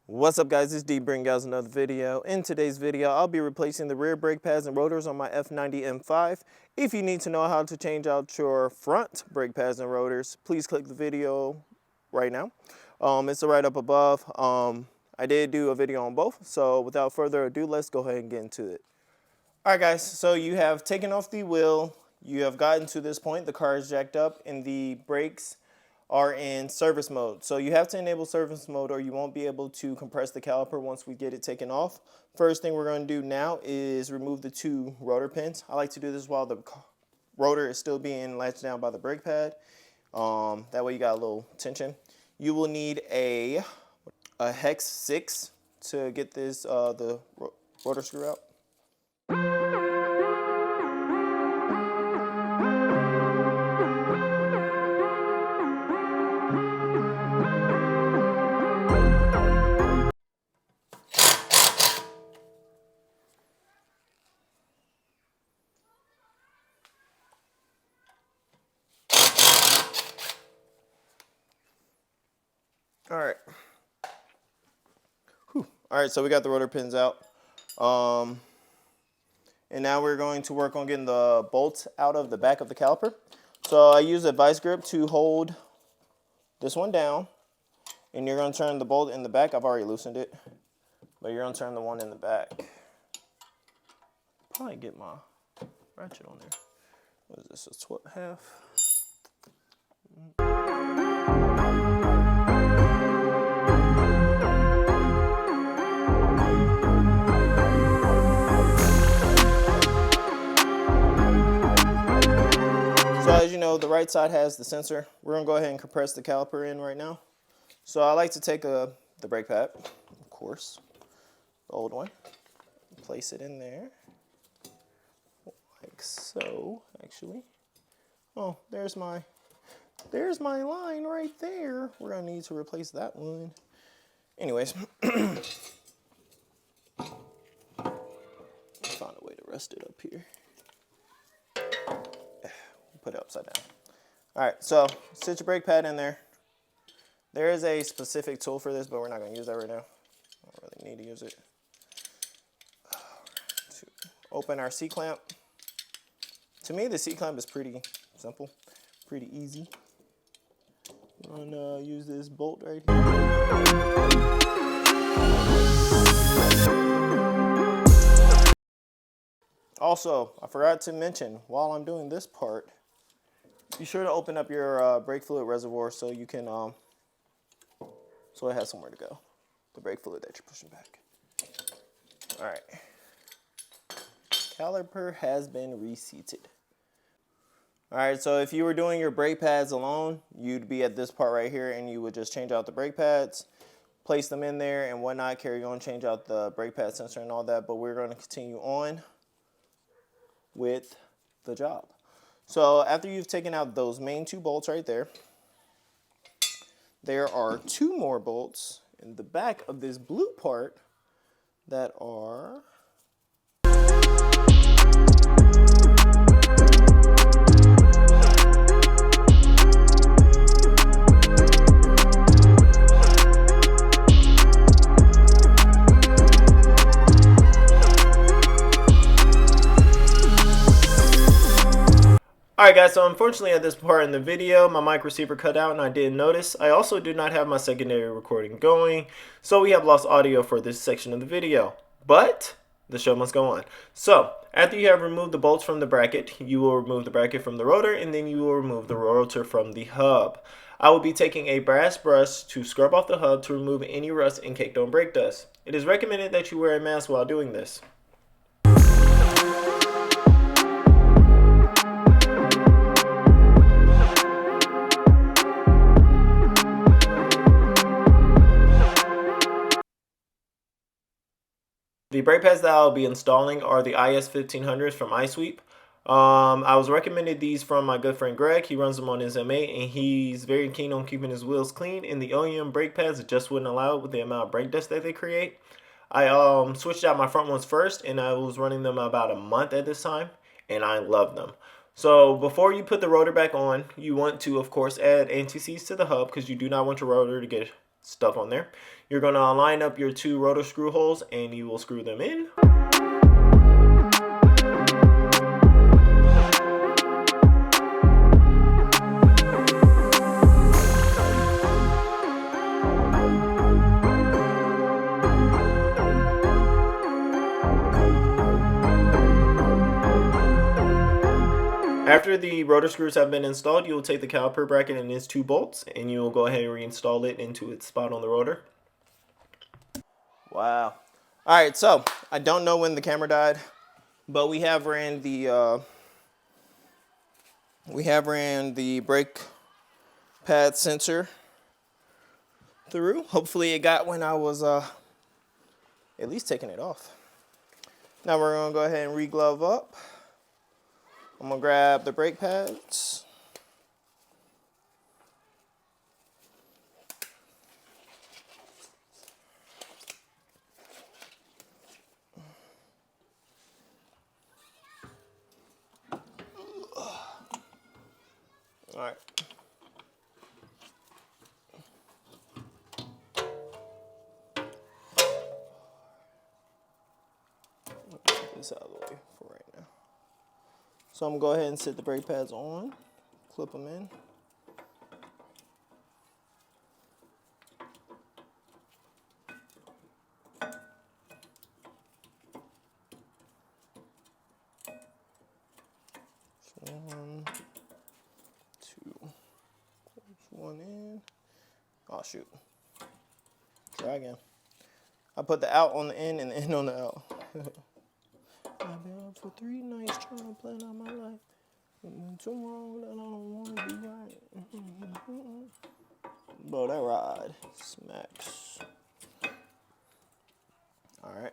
What's up, guys? It's D bringing you guys another video. In today's video, I'll be replacing the rear brake pads and rotors on my F90 M5. If you need to know how to change out your front brake pads and rotors, please click the video right now. It's right up above. I did do a video on both, so without further ado, let's go ahead and get into it. All right, guys, so you have taken off the wheel. You have gotten to this point. The car is jacked up and the brakes are in service mode. So you have to enable service mode or you won't be able to compress the caliper once we get it taken off. First thing we're going to do now is remove the two rotor pins. I like to do this while the rotor is still being latched down by the brake pad. That way you got a little tension. You will need a hex 6 to get this the rotor screw out. All right. Whew. All right, so we got the rotor pins out. And now we're going to work on getting the bolts out of the back of the caliper. So I use a vice grip to hold this one down. And you're going to turn the bolt in the back. I've already loosened it. But you're going to turn the one in the back. Probably get my ratchet on there. What is this, a half? So as you know, the right side has the sensor. We're going to go ahead and compress the caliper in right now. So I like to take the brake pad, of course, the old one, place it in there, like so, actually. Oh, there's my line right there. We're going to need to replace that one. Anyways, find a way to rest it up here. Put it upside down. All right, so sit your brake pad in there. There is a specific tool for this, but we're not going to use that right now. I don't really need to use it. To open our C-clamp. To me, the C-clamp is pretty simple, pretty easy. I'm going to use this bolt right here. Also, I forgot to mention, while I'm doing this part, be sure to open up your brake fluid reservoir so you can, so it has somewhere to go. The brake fluid that you're pushing back. All right. Caliper has been reseated. All right, so if you were doing your brake pads alone, you'd be at this part right here and you would just change out the brake pads, place them in there and whatnot, carry on, change out the brake pad sensor and all that, but we're going to continue on with the job. So after you've taken out those main two bolts right there, there are two more bolts in the back of this blue part that are Alright guys, so unfortunately at this part in the video, my mic receiver cut out and I didn't notice. I also do not have my secondary recording going, so we have lost audio for this section of the video. But the show must go on. So, after you have removed the bolts from the bracket, you will remove the bracket from the rotor and then you will remove the rotor from the hub. I will be taking a brass brush to scrub off the hub to remove any rust and caked on brake dust. It is recommended that you wear a mask while doing this. The brake pads that I'll be installing are the IS 1500s from iSweep. I was recommended these from my good friend Greg. He runs them on his M8 and he's very keen on keeping his wheels clean, and the OEM brake pads just wouldn't allow it with the amount of brake dust that they create. I switched out my front ones first and I was running them about a month at this time and I love them. So before you put the rotor back on, you want to, of course, add anti-seize to the hub because you do not want your rotor to get stuck on there. You're going to line up your 2 rotor screw holes and you will screw them in. After the rotor screws have been installed, you will take the caliper bracket and its 2 bolts, and you will go ahead and reinstall it into its spot on the rotor. Wow. All right, so I don't know when the camera died, but we have ran the brake pad sensor through. Hopefully it got when I was at least taking it off. Now we're gonna go ahead and re-glove up. I'm gonna grab the brake pads. All right. Get this out of the way for right now. So I'm gonna go ahead and set the brake pads on, clip them in. So 1, 2, close one in. Oh shoot. Try again. I put the out on the in and the in on the out. I've been up for 3 nights trying to plan out my life. Too wrong that I don't want to be right. Bro, that ride smacks. All right.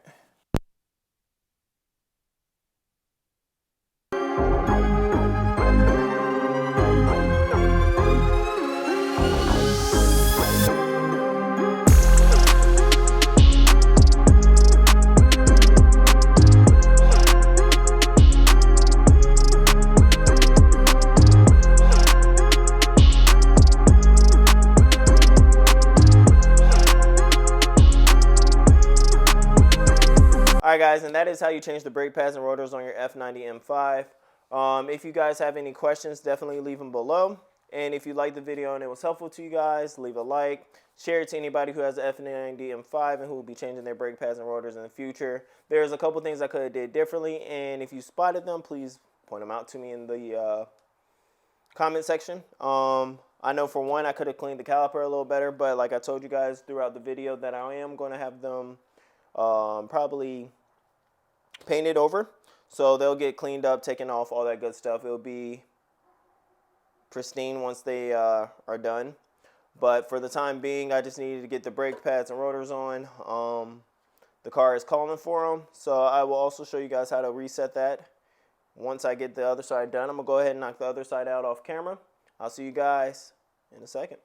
Alright guys, and that is how you change the brake pads and rotors on your F90 M5. If you guys have any questions, definitely leave them below. And if you liked the video and it was helpful to you guys, leave a like. Share it to anybody who has an F90 M5 and who will be changing their brake pads and rotors in the future. There's a couple things I could have did differently, and if you spotted them, please point them out to me in the comment section. I know for one, I could have cleaned the caliper a little better, but like I told you guys throughout the video that I am going to have them probably painted over, so they'll get cleaned up, taken off, all that good stuff. It'll be pristine once they are done. But for the time being, I just needed to get the brake pads and rotors on. The car is calling for them, so I will also show you guys how to reset that. Once I get the other side done, I'm gonna go ahead and knock the other side out off camera. I'll see you guys in a second.